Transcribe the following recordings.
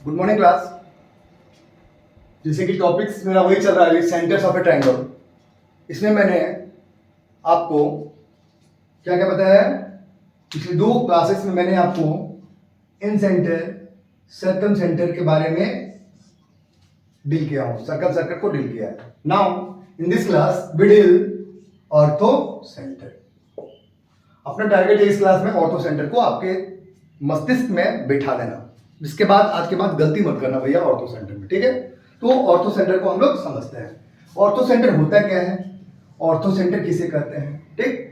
Good morning class. जैसे कि topics मेरा वही चल रहा है, सेंटर्स ऑफ ए ट्रायंगल। इसमें मैंने आपको क्या क्या बताया है? पिछले दो क्लासेस में मैंने आपको इन सेंटर, सर्कम सेंटर के बारे में डील किया हूं, सर्कम सर्कल को डील किया है। Now in this class we deal orthocentre. अपना टारगेट है इस क्लास में ऑर्थो सेंटर को आपके मस्तिष्क में बैठा देना, जिसके बाद आज के बाद गलती मत करना भैया ऑर्थो सेंटर में, ठीक है? तो ऑर्थो सेंटर को हम लोग समझते हैं। ऑर्थो सेंटर होता क्या है, ऑर्थो सेंटर किसे कहते हैं, ठीक?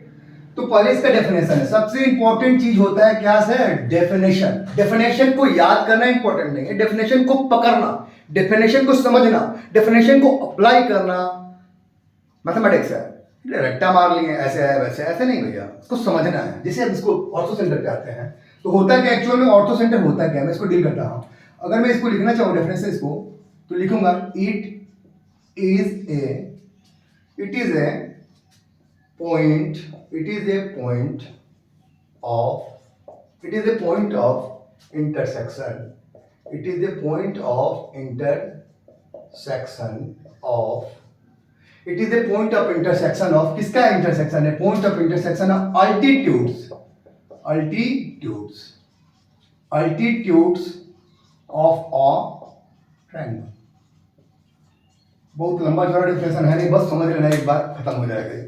तो पहले इसका डेफिनेशन है। सबसे इंपॉर्टेंट चीज होता है क्या है? डेफिनेशन। डेफिनेशन को याद करना इंपॉर्टेंट नहीं है, डेफिनेशन को पकड़ना, डेफिनेशन को समझना, डेफिनेशन को अप्लाई करना मैथमेटिक्स है। रट्टा मार लिए ऐसे है वैसे, ऐसे नहीं भैया, इसको समझना है। जैसे हम इसको ऑर्थो सेंटर पे आते हैं तो होता क्या एक्चुअल में, ऑर्थो सेंटर होता क्या है, मैं इसको डील करता हूं। अगर मैं इसको लिखना चाहूँ डेफिनेशन इसको, तो लिखूंगा it is a point, it is a point of, it is a point of intersection, it is a point of intersection of, it is a point of intersection of, किसका इंटरसेक्शन है? Point of intersection of altitudes, altitudes, altitudes of a triangle. बहुत लंबा चौड़ा definition है, नहीं बस समझ लेना, एक बार खत्म हो जाएगा।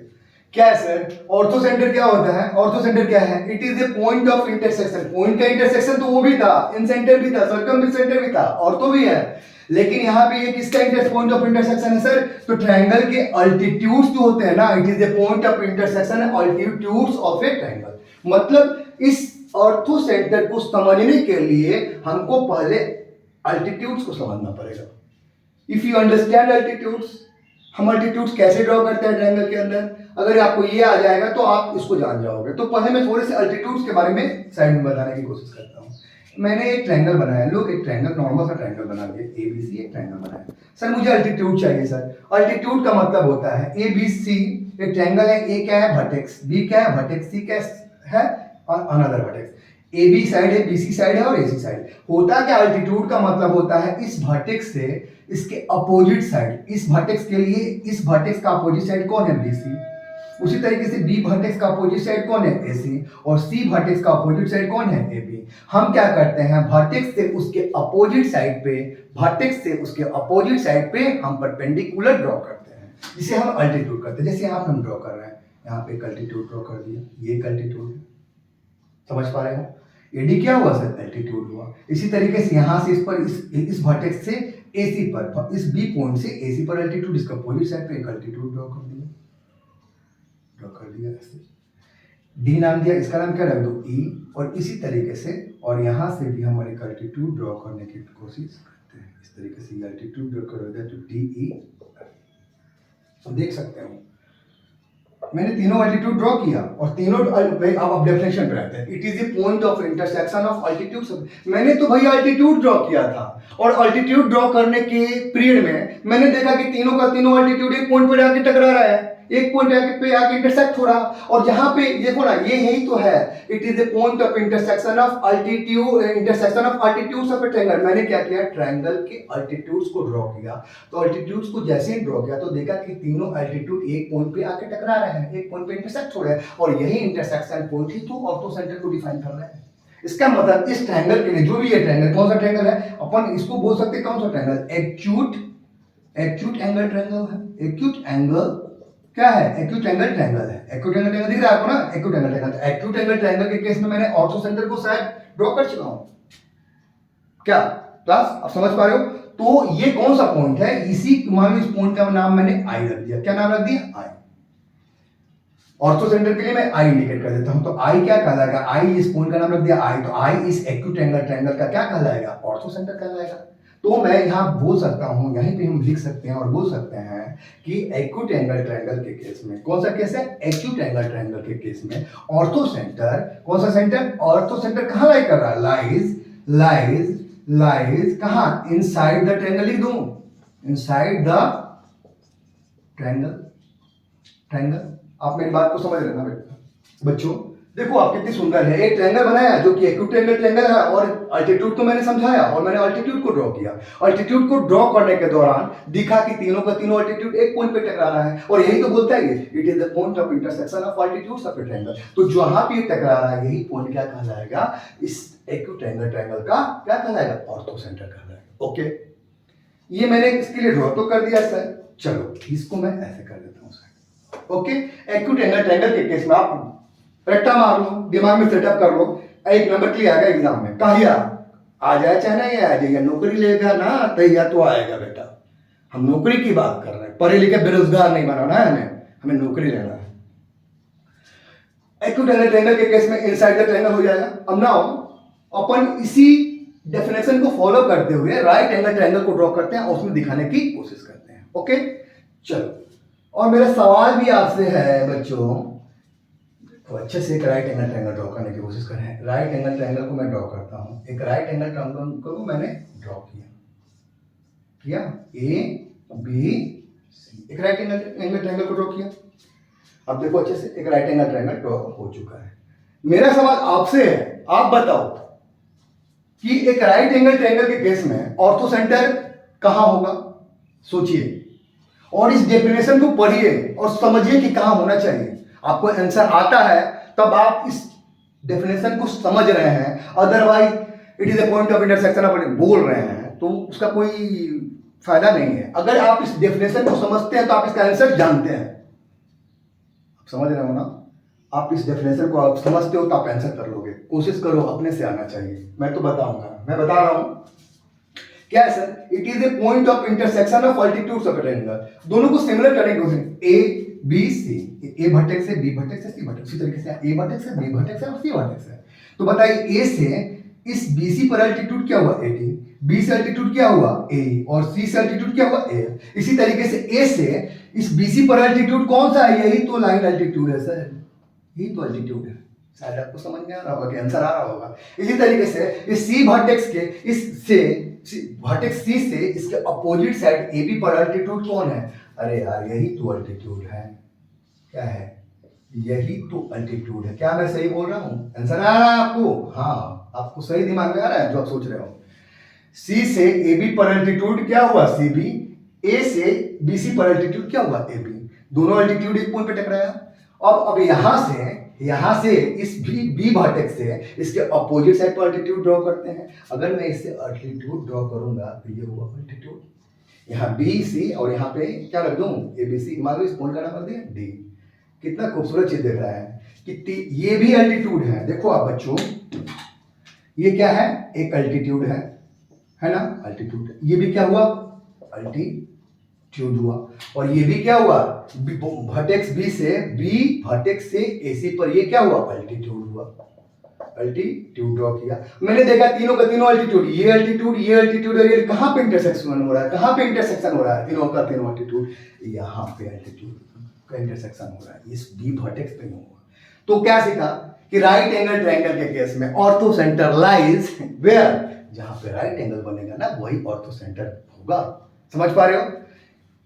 क्या है सर? ऑर्थो सेंटर क्या होता है? ऑर्थो सेंटर क्या है? It is a point of intersection. Point का इंटरसेक्शन तो वो भी था, इन सेंटर भी था, सर्कम सेंटर भी था, ऑर्थो भी है, लेकिन यहाँ पे ये किसका पॉइंट ऑफ इंटरसेक्शन है सर? तो ट्रायंगल के अल्टीट्यूड्स जो होते हैं ना, it is a point of intersection altitudes of a triangle. मतलब इस ऑर्थो सेंटर को समझने के लिए हमको पहले अल्टीट्यूड्स को समझना पड़ेगा। इफ यू अंडरस्टैंड अल्टीट्यूड्स, हम अल्टीट्यूड्स कैसे ड्रॉ करते हैं ट्रायंगल के अंदर, अगर आपको ये आ जाएगा तो आप इसको जान जाओगे। तो पहले मैं थोड़े से अल्टीट्यूड्स के बारे में साइड में बताने की कोशिश करता हूँ। मैंने एक ट्रायंगल बनाया, लोग एक ट्रायंगल, नॉर्मल सा ट्रायंगल बना दिया, ABC एक ट्रायंगल बनाया। सर मुझे अल्टीट्यूड चाहिए सर। अल्टीट्यूड का मतलब होता है ABC एक ट्रायंगल है, A क्या है? वर्टेक्स, B क्या है? वर्टेक्स, C क्या है? Another vertex. AB साइड है, BC साइड है और AC साइड। होता क्या? अल्टीट्यूड का मतलब होता है इस वर्टेक्स से इसके अपोजिट साइड, इस वर्टेक्स के लिए इस वर्टेक्स का अपोजिट साइड कौन है? BC। उसी तरीके से B वर्टेक्स का अपोजिट साइड कौन है? AC। और C वर्टेक्स का अपोजिट साइड कौन है? AB। हम क्या करते हैं? वर्टेक्स से उसके अपोजिट साइड पे, वर्टेक्स से उसके अपोजिट साइड पे हम परपेंडिकुलर ड्रॉ करते हैं, जिसे हम अल्टीट्यूड करते हैं। जैसे यहाँ हम ड्रॉ कर रहे हैं, यहाँ पे एक अल्टीट्यूड ड्रॉ कर दिया, ये एक अल्टीट्यूड है, समझ पा रहे हो? एडी क्या हुआ सर? एल्टीट्यूड हुआ। इसी तरीके से यहां से इस पर इस वर्टेक्स से AC पर, इस B पॉइंट से AC पर अल्टीट्यूड, इसका अपोजिट साइड पे एक अल्टीट्यूड ड्रॉ कर दिया, ड्रॉ कर दिया ऐसे। D नाम दिया, इसका नाम क्या रख दो? E। और इसी तरीके से और यहां से भी हम एक अल्टीट्यूड ड्रॉ करने की कोशिश करते हैं। इस तरीके से ये अल्टीट्यूड ड्रॉ कर दिया तो DE। तो देख सकते हो मैंने तीनों अल्टीट्यूड ड्रॉ किया और तीनों अब डेफिनेशन पे आते हैं। It is a point of intersection of altitude. मैंने तो भैया अल्टीट्यूड ड्रॉ किया था और अल्टीट्यूड ड्रॉ करने के पीरियड में मैंने देखा कि तीनों का तीनों अल्टीट्यूड एक पॉइंट पर आके टकरा रहा है, एक पॉइंट पे आके इंटरसेक्ट हो रहा। और जहां पे देखो ना, ये यही तो है, it is a point of intersection of altitude, intersection of altitudes of a triangle. मैंने क्या किया? ट्रायंगल के अल्टीट्यूड्स को ड्रॉ किया। तो अल्टीट्यूड्स को जैसे ही ड्रॉ किया तो देखा कि तीनों अल्टीट्यूड एक पॉइंट पे आके टकरा रहे हैं, एक पॉइंट पे इंटरसेक्ट हो रहे हैं, और यही इंटरसेक्शन पॉइंट ही तो ऑर्थो सेंटर को डिफाइन कर रहा है। इसका मतलब इस ट्रायंगल के लिए, जो भी ये ट्रायंगल, कौन सा ट्रायंगल है, अपन इसको बोल सकते हैं कौन सा triangle? Acute, acute angle triangle है। एक्यूट एंगल क्या है? एक्यूट एंगल ट्रायंगल है। एक्यूट एंगल ट्रायंगल दिख रहा है आपको ना? Acute angle triangle. Acute angle triangle के केस में मैंने ऑर्थो सेंटर को शायद ड्रॉ कर चुका हूं क्या क्लास? आप समझ पा रहे हो? तो ये कौन सा पॉइंट है? इसी, मान लो इस पॉइंट का नाम मैंने आई रख दिया। क्या नाम रख दिया? आई। ऑर्थो सेंटर के लिए मैं आई इंडिकेट कर देता हूं। तो आई क्या कहलाएगा? आई, इस पॉइंट का नाम रख दिया आई, तो आई इस एक्यूट एंगल ट्रायंगल का क्या कहलाएगा? ऑर्थो सेंटर कहलाएगा। तो मैं यहां बोल सकता हूं, यहीं पे हम लिख सकते हैं और बोल सकते हैं कि एक्यूट एंगल ट्रायंगल के केस में, कौन सा केस है? एक्यूट एंगल ट्रायंगल के केस में ऑर्थो सेंटर, कौन सा सेंटर? ऑर्थो सेंटर कहां लाई कर रहा है? लाइज कहां? Inside the triangle. लिख दूं इनसाइड द ट्रायंगल। आप मेरी बात को समझ लेना बच्चों। देखो आप कितनी सुंदर है, एक ट्रायंगल बनाया जो कि एक्यूट एंगल ट्रायंगल है, और अल्टीट्यूड को मैंने समझाया और मैंने अल्टीट्यूड को ड्रॉ किया। अल्टीट्यूड को ड्रॉ करने के दौरान दिखा कि तीनों का तीनों अल्टीट्यूड एक पॉइंट पे टकरा रहा है, और यही तो बोलता है it is the point of intersection of altitudes of a triangle. तो जहां भी टकरा रहा है यही पॉइंट क्या कहलाएगा, इस एक्यूट एंगल ट्रायंगल का क्या कहलाएगा, ऑर्थो सेंटर कहलाएगा। ओके, ये मैंने इसके लिए ड्रॉ तो कर दिया सर, चलो इसको मैं ऐसे कर देता हूं sir. Okay, acute angle triangle के केस में आप रट्टा मार लो, दिमाग में सेटअप कर लो, एक नंबर के लिए आएगा एग्जाम में, कहिया आ जाए चाहे नहीं आ जाए, नौकरी लेगा ना तैयार तो आएगा बेटा। हम नौकरी की बात कर रहे हैं, पढ़े लिखे बेरोजगार नहीं बनाना है हमें नौकरी लेना है। एक्यूट एंगल ट्रायंगल के केस में इनसाइड द ट्रायंगल हो जाएगा। अब नाउ अपन इसी डेफिनेशन को फॉलो करते हुए राइट एंगल ट्रायंगल को ड्रॉ करते हैं और उसमें दिखाने की कोशिश करते हैं। ओके, चलो, और मेरा सवाल भी आपसे है बच्चों, तो अच्छे से एक राइट एंगल ट्रायंगल ड्रॉ करने की कोशिश करें। राइट एंगल ट्रायंगल को मैं ड्रॉ करता हूं, एक राइट एंगल ट्रायंगल को मैंने ड्रॉ किया ए बी सी, एक राइट एंगल ट्रायंगल को ड्रॉ किया। अब देखो अच्छे से, एक राइट एंगल ट्रायंगल ड्रॉ हो चुका है। मेरा सवाल आपसे है, आप बताओ कि एक राइट एंगल ट्रायंगल के केस में ऑर्थो सेंटर कहां होगा, सोचिए और इस डेफिनेशन को पढ़िए और समझिए कि कहां होना चाहिए। आपको आंसर आता है तब आप इस डेफिनेशन को समझ रहे हैं, otherwise it is a point of intersection आप बोल रहे हैं तो उसका कोई फायदा नहीं है। अगर आप इस डेफिनेशन को समझते हैं तो आप इसका आंसर जानते हैं। आप समझ रहे हो ना, आप इस डेफिनेशन को आप समझते हो तो आप आंसर कर लोगे। कोशिश करो, अपने से आना चाहिए, मैं तो बताऊंगा, मैं बता रहा हूं क्या है sir, it is a point of intersection of altitudes of a triangle. दोनों को सिमिलर करने की कोशिश, A B C, A vertex से बी वर्टेक्स से सी वर्टेक्स, इसी तरीके से ए वर्टेक्स से बी वर्टेक्स से और सी वर्टेक्स है। तो बताइए ए से इस BC पर अल्टीट्यूड क्या हुआ 80, बी से अल्टीट्यूड क्या हुआ ए, और सी से अल्टीट्यूड क्या हुआ ए। इसी तरीके से ए से इस BC पर अल्टीट्यूड कौन सा है, यही तो लाइन अल्टीट्यूड है सर, यही तो अल्टीट्यूड है। शायद आपको समझ में आ रहा होगा कि आंसर आ रहा होगा। इसी तरीके से इस सी वर्टेक्स के इससे वर्टेक्स सी से इसके अपोजिट साइड AB पर अल्टीट्यूड कौन है, अरे यार यही तो अल्टीट्यूड है। क्या है, यही तो अल्टीट्यूड है। क्या मैं सही बोल रहा हूं, आंसर आ रहा है आपको, हाँ आपको सही दिमाग में आ रहा है जो आप सोच रहे हो। सी से AB पर अल्टीट्यूड क्या हुआ CB, ए से BC पर अल्टीट्यूड क्या हुआ AB, दोनों अल्टीट्यूड एक पॉइंट पे टकराया। अब यहां से इस बी वर्टेक्स से इसके अपोजिट साइड पर अल्टीट्यूड ड्रॉ करते हैं। अगर मैं इससे अल्टीट्यूड ड्रॉ करूंगा तो ये हुआ अल्टीट्यूड, यहाँ BC और यहाँ पे क्या रख दूं ABC, मान लो इस पॉइंट का नाम कर दिया D। कितना खूबसूरत चीज देख रहा है कि ये भी अल्टीट्यूड है। देखो आप बच्चों, ये क्या है, एक अल्टीट्यूड है ना, अल्टीट्यूड। ये भी क्या हुआ, अल्टीट्यूड हुआ, और ये भी क्या हुआ, वर्टेक्स B से वर्टेक्स से AC पर ये क्या हुआ, अल्टीट्यूड हुआ, अल्टीट्यूड ड्रॉ किया। मैंने देखा तीनों का तीनों अल्टीट्यूड, ये अल्टीट्यूड और ये कहां पे इंटरसेक्शन हो रहा है, कहां पे इंटरसेक्शन हो रहा है, तीनों का तीनों अल्टीट्यूड यहां पे अल्टीट्यूड का इंटरसेक्शन हो रहा है, इस B वर्टेक्स पे हुआ। तो क्या सीखा कि राइट एंगल ट्रायंगल के केस में ऑर्थो सेंटर लाइज वेयर, जहां पे राइट एंगल बनेगा ना वही ऑर्थो सेंटर होगा। समझ पा रहे हो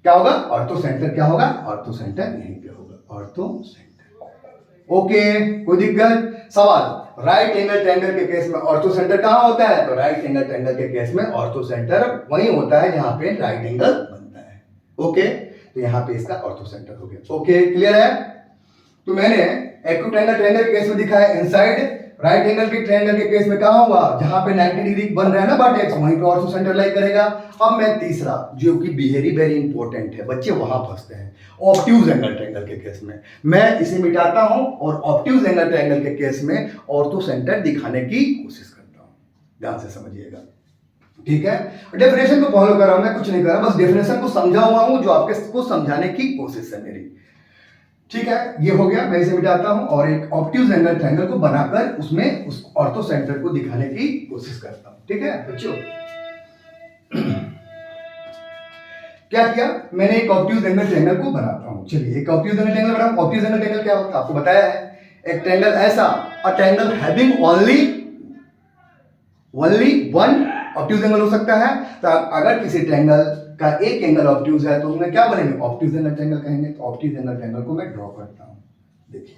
क्या होगा, ऑर्थो सेंटर क्या होगा, ऑर्थो सेंटर यहीं पे होगा, ऑर्थो सेंटर। ओके, कोई दिक्कत। सवाल, राइट एंगल ट्रायंगल के केस में ऑर्थो सेंटर कहां होता है, तो राइट एंगल ट्रायंगल के केस में ऑर्थो सेंटर वहीं होता है जहां पे राइट एंगल बनता है। ओके, तो यहां पे इसका ऑर्थो सेंटर हो गया। ओके, क्लियर है। तो मैंने एक्यूट एंगल ट्रायंगल के केस में दिखाया इनसाइड, राइट एंगल के ट्रायंगल के केस में कहां होगा, जहां पे 90 डिग्री बन रहा है ना वर्टेक्स, वहीं पे ऑर्थो सेंटर लाई करेगा। अब मैं तीसरा जो कि वेरी इंपॉर्टेंट है, बच्चे वहां फंसते हैं, ऑब्ट्यूज एंगल ट्रायंगल के केस में मैं इसे मिटाता हूं और ऑब्ट्यूज एंगल ट्रायंगल के केस में ऑर्थो सेंटर दिखाने की कोशिश करता हूं। ध्यान से समझिएगा, ठीक है। डेफिनेशन को फॉलो कर रहा हूं, मैं कुछ नहीं कर रहा, बस डेफिनेशन को समझा हुआ हूं जो आपको समझाने की कोशिश है मेरी। ठीक है, ये हो गया, मैं इसे मिटाता हूं और एक ऑब्ट्यूज एंगल ट्रायंगल को बनाकर उसमें उस ऑर्थो सेंटर को दिखाने की कोशिश करता हूं। ठीक है बच्चों, क्या किया मैंने, एक ऑब्ट्यूज एंगल ट्रायंगल को बनाता हूं। चलिए एक ऑब्ट्यूज एंगल ट्रायंगल बनाऊं। ऑब्ट्यूज एंगल ट्रायंगल क्या होता है आपको बताया है, एक ट्रायंगल ऐसा, a triangle having only one obtuse angle हो सकता है। तो अगर किसी ट्रायंगल का एक एंगल ऑब्ट्यूज है तो उसमें क्या बनेंगे, ऑब्ट्यूज एंगल ट्रायंगल कहेंगे। तो ऑब्ट्यूज एंगल ट्रायंगल को मैं ड्रॉ करता हूं, देखिए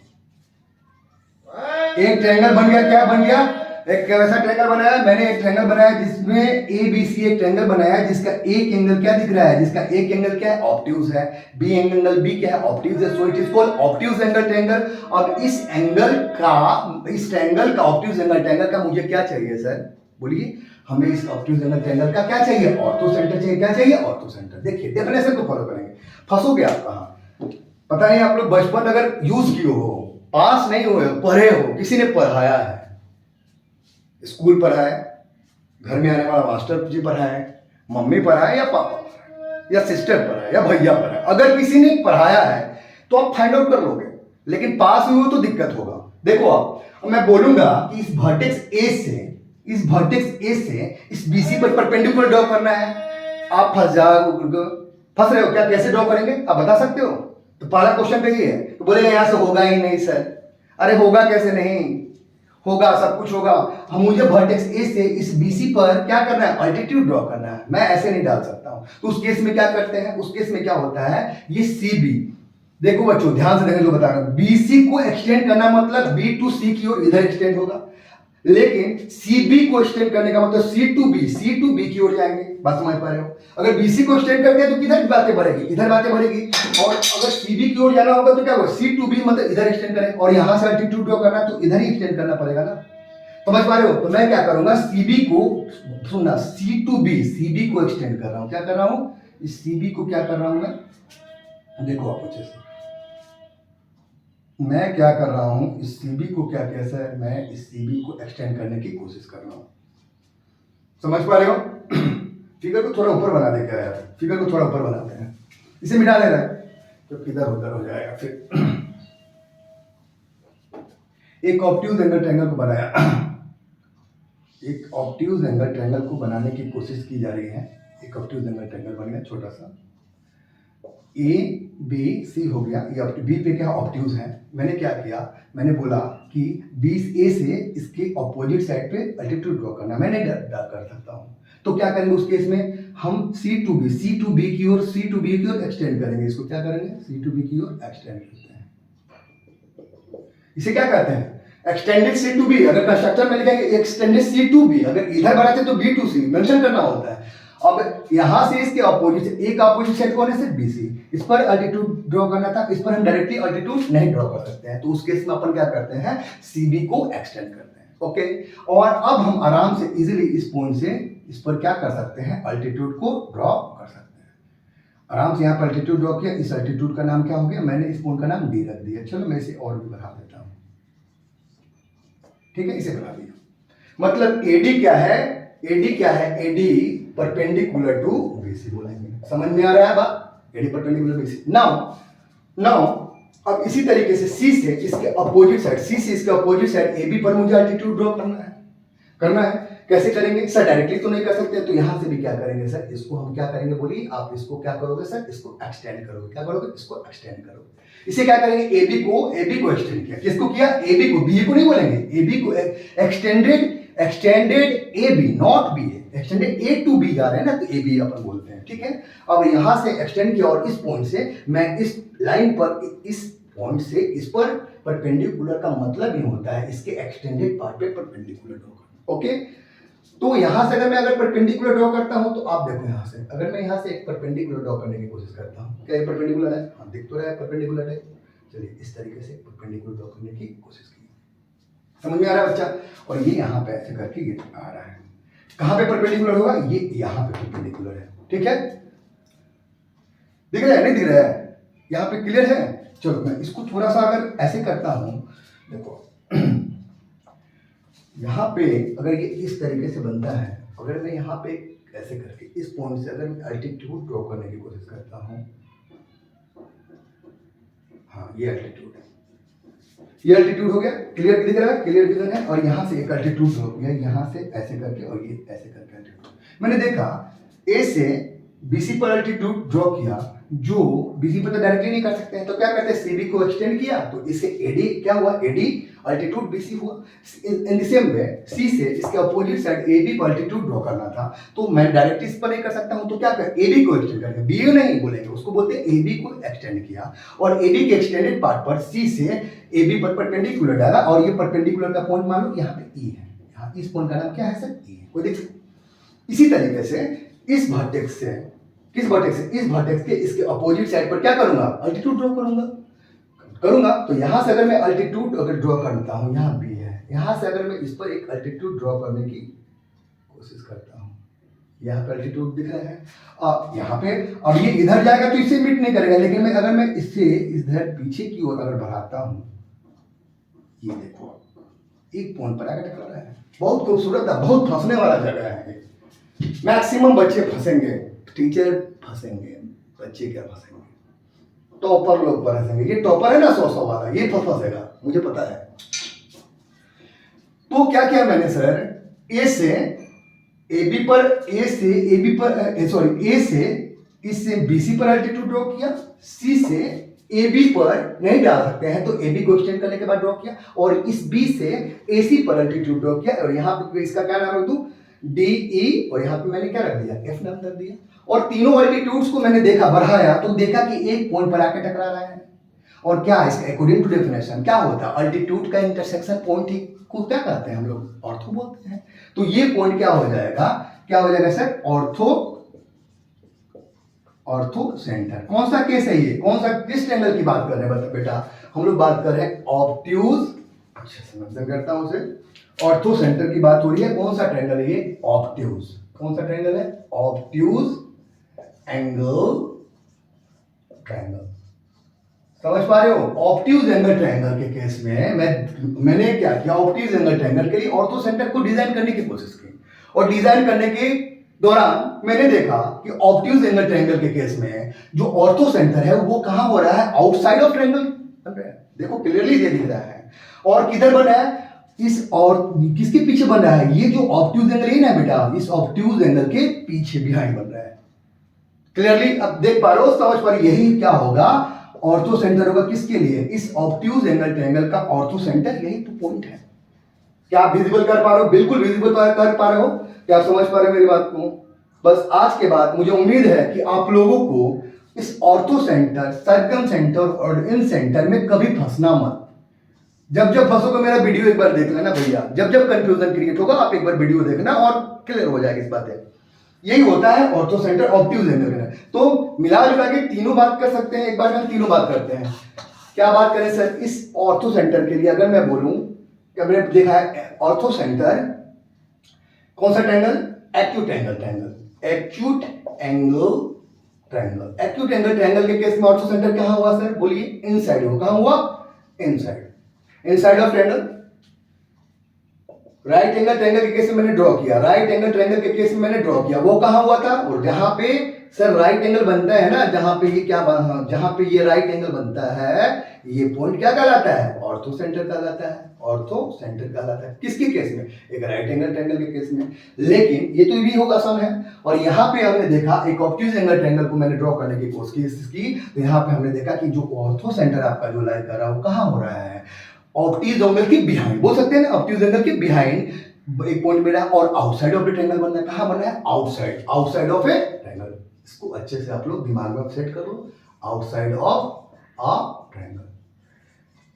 एक ट्रायंगल बन गया, क्या बन गया, एक वैसा ट्रायंगल बनाया मैंने, एक ट्रायंगल बनाया जिसमें ए बी सी, एक ट्रायंगल बनाया जिसका एक एंगल क्या दिख रहा है, जिसका एक एंगल क्या है, ऑब्ट्यूज है, बी एंगल बी क्या है, ऑब्ट्यूज है, so it is called obtuse angle triangle. अब इस एंगल का, इस ट्रायंगल का, ऑब्ट्यूज एंगल ट्रायंगल का मुझे क्या चाहिए सर, बोलिए, हमें इस ऑब्ट्यूज एंगल ट्रायंगल का क्या चाहिए, ऑर्थो सेंटर चाहिए, क्या चाहिए, ऑर्थो सेंटर। देखिए डेफिनेशन को फॉलो करेंगे, फंसोगे आप कहाँ, पता नहीं आप लोग बचपन अगर यूज किए हो, पास नहीं हुए, पढ़े हो, किसी ने पढ़ाया है, स्कूल पढ़ाए, घर में आने वाला मास्टर जी पढ़ाए, मम्मी पढ़ाए या पापा पढ़ाए या सिस्टर पढ़ाए या भैया पढ़ाए, अगर किसी ने पढ़ाया है तो आप फाइंड आउट कर लोगे, लेकिन पास हुए हो तो दिक्कत होगा। देखो आप, मैं बोलूंगा कि इस वर्टेक्स ए से, इस वर्टेक्स ए से इस बीसी पर परपेंडिकुलर ड्रॉ करना है, आप फंस रहे हो क्या, कैसे ड्रॉ करेंगे आप बता सकते हो, तो पहला क्वेश्चन तो ये है, तो बोलेगा यहां से होगा ही नहीं सर, अरे होगा कैसे नहीं होगा, सब कुछ होगा, हम मुझे वर्टेक्स ए से इस बीसी पर क्या करना है, अल्टीट्यूड ड्रॉ करना है, मैं ऐसे नहीं डाल सकता हूं। तो उस केस में क्या करते हैं, उस केस में क्या होता है, ये सी बी, देखो बच्चों ध्यान से देखो जो बता रहा हूं, बीसी को एक्सटेंड करना मतलब बी टू सी की ओर इधर एक्सटेंड होगा, लेकिन सी बी को एक्सटेंड करने का मतलब सी टू बी की ओर जाएंगे, बात समझ पा रहे हो। अगर बीसी को एक्सटेंड करते हैं तो किधर बातें बढ़ेगी, इधर बातें बढ़ेगी, और अगर सीबी की ओर जाना होगा तो क्या होगा, सी टू बी मतलब इधर एक्सटेंड करें, और यहां से अल्टीट्यूड ड्रॉ करना तो इधर ही एक्सटेंड करना पड़ेगा ना, समझ पा रहे हो। तो मैं क्या करूंगा, सीबी को सुनना, सी टू बी, सीबी को एक्सटेंड कर रहा हूं, क्या कर रहा हूं, इस सीबी को क्या कर रहा हूं देखो आप अच्छे से, मैं क्या कर रहा हूं, इस सीबी को क्या कैसा है, मैं इस सीबी को एक्सटेंड करने की कोशिश कर रहा हूं, समझ पा रहे हो। फिगर को थोड़ा ऊपर बना दे क्या यार, फिगर को थोड़ा ऊपर बनाते हैं, इसे मिटा देना है तो किधर उधर हो जाएगा। फिर एक ऑब्ट्यूज एंगल ट्रायंगल को बनाया, एक ऑब्ट्यूज एंगल ट्रायंगल को बनाने की कोशिश की जा रही है, एक ऑब्ट्यूज एंगल ट्रायंगल बन गया छोटा सा, ए बी सी हो गया, ये बी पे क्या ऑब्ट्यूज है, मैंने क्या किया, मैंने बोला कि बी ए से इसके ऑपोजिट साइड पे अल्टीट्यूड ड्रॉ करना, मैंने कर सकता हूँ, तो क्या करेंगे उस केस में, हम सी टू बी की ओर एक्सटेंड करेंगे, इसको क्या करेंगे, सी टू बी की ओर एक्सटेंड करते हैं, इसे क्या कहते हैं, एक्सटेंडेड सी टू बी। अगर कंस्ट्रक्टर में लिखेंगे एक्सटेंडेड सी टू बी, अगर इधर बनाते तो बी टू सी मेंशन करना होता है। अब यहां से इसके अपोजिट, एक अपोजिट साइड कौन है, सिर्फ बीसी, इस पर अल्टीट्यूड ड्रॉ करना था, इस पर हम डायरेक्टली अल्टीट्यूड नहीं ड्रॉ कर सकते हैं, तो उस केस में अपन क्या करते हैं, सीबी को एक्सटेंड करते हैं, ओके। और अब हम आराम से इजीली इस पॉइंट से इस पर क्या कर सकते हैं, अल्टीट्यूड को ड्रॉ कर सकते हैं, आराम से यहाँ पर अल्टीट्यूड ड्रॉ किया, इस अल्टीट्यूड का नाम क्या हो गया, मैंने इस पॉइंट का नाम डी रख दिया, चलो मैं इसे और भी बढ़ा देता हूँ, ठीक है, इसे बना दिया, मतलब एडी क्या है, एडी परपेंडिकुलर टू बीसी बोलेंगे, समझ में आ रहा है बात, एडी परपेंडिकुलर बीसी। नाउ अब इसी तरीके से सी से इसके अपोजिट साइड, एबी पर मुझे अल्टीट्यूड ड्रॉ करना है, कैसे करेंगे सर, डायरेक्टली तो नहीं कर सकते, तो यहां से भी क्या करेंगे सर, इसको हम क्या करेंगे, बोलिए आप इसको क्या करोगे सर, इसको एक्सटेंड करोगे, क्या करोगे, इसको एक्सटेंड करोगे, इसे क्या करेंगे, एबी को एक्सटेंड किया, किसको किया, एबी को, बी को नहीं बोलेंगे, एबी को extended A B, not B, extended A to B जा रहे हैं ना, तो ए बी अपन बोलते हैं, ठीक है। अब यहां से एक्सटेंड किया और इस पॉइंट से मैं इस लाइन पर, इस पॉइंट से इस पर परपेंडिकुलर का मतलब ही होता है इसके एक्सटेंडेड पार्ट पे परपेंडिकुलर ड्रॉ करना, ओके। तो यहां से अगर मैं परपेंडिकुलर ड्रॉ करता हूं, तो आप देखो यहां से, अगर मैं यहां से एक परपेंडिकुलर ड्रॉ करने की कोशिश करता हूं, क्या ये परपेंडिकुलर है, हाँ दिख तो रहा है परपेंडिकुलर है, चलिए इस तरीके से परपेंडिकुलर ड्रॉ करने की कोशिश की, समझ में आ रहा है बच्चा, और ये यहाँ पे ऐसे करके ये आ रहा है, कहाँ पे परपेंडिकुलर होगा, ये यहाँ पे परपेंडिकुलर है, ठीक है, दिख रहा है नहीं दिख रहा है, यहाँ पे क्लियर है। चलो मैं इसको थोड़ा सा अगर ऐसे करता हूं, देखो यहाँ पे अगर ये इस तरीके से बनता है, अगर मैं यहाँ पे ऐसे करके इस पॉइंट से अगर मैं अल्टीट्यूड ड्रॉ करने की कोशिश करता हूँ, हाँ ये अल्टीट्यूड है, ये अल्टीट्यूड हो गया, क्लियर दिख रहा है, क्लियर विजन है, और यहाँ से एक अल्टीट्यूड ड्रॉ किया, यहाँ से ऐसे करके और ये ऐसे करके अल्टीट्यूड, मैंने देखा ए से बीसी पर अल्टीट्यूड ड्रॉ किया, जो बीसी पर तो डायरेक्टली नहीं कर सकते हैं, तो क्या करते हैं, सीबी को एक्सटेंड किया तो इससे एडी क्या हुआ, एडी अल्टीट्यूड बीसी हुआ। इन द सेम वे सी से इसके अपोजिट साइड एबी पर अल्टीट्यूड ड्रॉ करना था, तो मैं डायरेक्टली इस पर नहीं कर सकता हूं, तो क्या कर एबी को एक्सटेंड करके, बी नहीं बोलेंगे उसको, बोलते हैं एबी को एक्सटेंड किया और एबी के एक्सटेंडेड पार्ट पर सी से एबी पर परपेंडिकुलर डाला और ये परपेंडिकुलर का पॉइंट मान लो यहाँ पे ई है, यहाँ इस पॉइंट का नाम क्या है सर, ई है, कोई देख। इसी तरीके से इस वर्टेक्स से किस वर्टेक्स से, इस वर्टेक्स के इसके अपोजिट साइड पर क्या करूंगा, अल्टीट्यूड ड्रॉ करूंगा। तो यहां से अगर मैं अल्टीट्यूड अगर ड्रॉ करता हूं, यहां बी है, यहां से अगर मैं इस पर एक अल्टीट्यूड ड्रॉ करने की कोशिश करता हूं, यहाँ पे अल्टीट्यूड दिख रहा है, यहाँ पे अब ये इधर जाएगा तो इससे मीट नहीं करेगा, लेकिन मैं अगर मैं इससे इधर पीछे की ओर अगर बढ़ाता हूं, ये देखो एक पॉइंट पर आकर टकरा रहा है, बहुत खूबसूरत है, बहुत फंसने वाला जगह है। मैक्सिमम बच्चे फंसेंगे, टीचर फंसेंगे, बच्चे क्या फंसेंगे, टॉपर लोग फंसेंगे। ये टॉपर है ना 100 वाला, ये फंसेगा, मुझे पता है। तो क्या किया मैंने सर, ए से एबी पर, ए से एबी पर, सॉरी ए से इससे बीसी पर अल्टीट्यूड ड्रॉ किया, सी से एबी पर नहीं डाल सकते हैं तो एबी को एक्सटेंड करने के बाद ड्रॉ किया, और इस बी से एसी पर अल्टीट्यूड ड्रॉ किया, और यहाँ पे इसका क्या नाम रख दूं, डी ई, और यहाँ पे मैंने क्या रख दिया, एफ नाम रख दिया। और तीनों अल्टीट्यूड्स को मैंने देखा, बढ़ाया तो देखा कि एक पॉइंट पर आके टकरा रहा है। और क्या इसका अकॉर्डिंग टू डेफिनेशन क्या होता है, अल्टीट्यूड का इंटरसेक्शन पॉइंट ही को क्या कहते हैं हम लोग, ऑर्थो बोलते हैं। तो ये पॉइंट क्या हो जाएगा, क्या हो जाएगा सर, ऑर्थो सेंटर। कौन सा केस है ये, कौन सा किस ट्रायंगल की बात कर रहे हैं बेटा, हम लोग बात कर रहे हैं ऑब्ट्यूज, अच्छा समझ करता हूं उसे, ऑर्थो सेंटर की बात हो रही है। कौन सा ट्रायंगल है ये, ऑब्ट्यूज। कौन सा ट्रायंगल है, ऑब्ट्यूज एंगल ट्रायंगल। समझ पा रहे हो, ऑब्ट्यूज एंगल ट्रायंगल के केस में मैंने क्या किया, ऑब्ट्यूज एंगल ट्रायंगल के लिए ऑर्थो सेंटर को डिजाइन करने की कोशिश की, और डिजाइन करने के दौरान मैंने देखा कि ऑब्ट्यूज एंगल ट्रायंगल के केस में जो ऑर्थो सेंटर है वो कहां हो रहा है, आउटसाइड ऑफ ट्रायंगल बन रहा है। देखो क्लियरली ये दिख रहा है, और किधर बन रहा है, इस और किसके पीछे बन रहा है, ये जो ऑब्ट्यूज एंगल है ना बेटा, इस ऑब्ट्यूज एंगल के पीछे बिहाइंड बन रहा है। क्लियरली अब देख पा रहे हो, समझ पा रहे, यही क्या होगा, ऑर्थो सेंटर होगा किसके लिए, इस ऑब्ट्यूज एंगल ट्रायंगल का ऑर्थो सेंटर, यही तो पॉइंट है। क्या आप विजिबल कर पा रहे हो, बिल्कुल विजिबल कर पा रहे हो, क्या आप समझ पा रहे हो मेरी बात को। बस आज के बाद मुझे उम्मीद है कि आप लोगों को इस ऑर्थो सेंटर, सर्कम सेंटर और इन सेंटर में कभी फंसना मत। जब जब फंसोगे मेरा वीडियो एक बार देख लेना भैया, जब जब कंफ्यूजन क्रिएट होगा आप एक बार वीडियो देखना और क्लियर हो जाएगी इस बातें। यही होता है ऑर्थो सेंटर, ऑब्ट्यूज एंगल में। तो मिला जुला के तीनों बात कर सकते हैं, एक बार हम तीनों बात करते हैं। क्या बात करें सर, इस ऑर्थो सेंटर के लिए अगर मैं बोलूं कि हमने देखा है ऑर्थो सेंटर, कौन सा triangle, acute angle triangle, acute angle triangle. Acute angle triangle के केस में ऑर्थो सेंटर कहां हुआ सर, बोलिए इनसाइड हुआ। कहां हुआ, inside, inside of triangle. Right angle triangle के केस में मैंने ड्रॉ किया, राइट एंगल ट्रायंगल के केस में मैंने ड्रॉ किया, वो कहां हुआ था, और जहां पे सर राइट एंगल बनता है ना, जहां पे ये क्या, जहां पे ये राइट एंगल बनता है, ये पॉइंट क्या कहलाता है, ऑर्थो सेंटर कहलाता है, ऑर्थो सेंटर कहलाता है। किसके केस में, एक राइट एंगल ट्रायंगल के केस में। लेकिन ये तो भी होगा आसान है। और यहाँ पे हमने देखा एक ऑब्ट्यूज एंगल ट्रायंगल को मैंने ड्रॉ करने की कोशिश की, तो यहाँ पे हमने देखा कि जो ऑर्थो सेंटर आपका जो लाई कर रहा है वो कहाँ हो रहा है, ऑब्ट्यूज एंगल के बिहाइंड, बोल सकते हैं ना, ऑब्ट्यूज एंगल के बिहाइंड एक पॉइंट मिला, और आउटसाइड ऑफ द ट्रायंगल बन रहा है। कहाँ बन रहा है, outside, outside of a triangle. इसको अच्छे से आप लोग दिमाग में सेट कर लो, आउटसाइड ऑफ अ ट्रायंगल।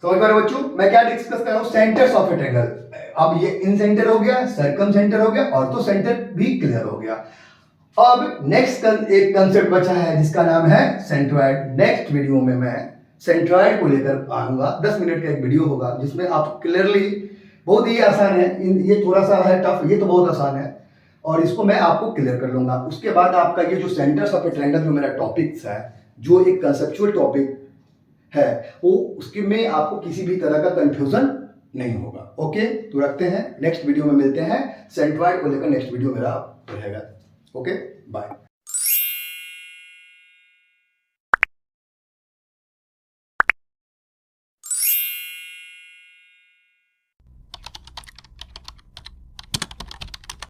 समझ पा रहे हो बच्चों, मैं क्या डिस्कस कर रहा हूं, सेंटर्स ऑफ ए ट्रायंगल। अब ये इन सेंटर हो गया, सर्कम सेंटर हो गया, ऑर्थो सेंटर भी क्लियर हो गया। अब नेक्स्ट एक कंसेप्ट बचा है जिसका नाम है सेंट्रॉइड। नेक्स्ट वीडियो में मैं सेंट्रॉइड को लेकर आऊंगा, 10 मिनट का एक वीडियो होगा जिसमें आप क्लियरली, बहुत ही आसान है, ये थोड़ा सा है टफ, ये तो बहुत आसान है, और इसको मैं आपको क्लियर कर लूंगा। उसके बाद आपका ये जो सेंटर्स ऑफ ए ट्रायंगल जो मेरा टॉपिक्स है, जो एक कंसेप्चुअल टॉपिक है, वो उसके में आपको किसी भी तरह का कंफ्यूजन नहीं होगा। ओके, तो रखते हैं, नेक्स्ट वीडियो में मिलते हैं। सेंट्रॉइड को लेकर नेक्स्ट वीडियो मेरा रहेगा। Okay, bye.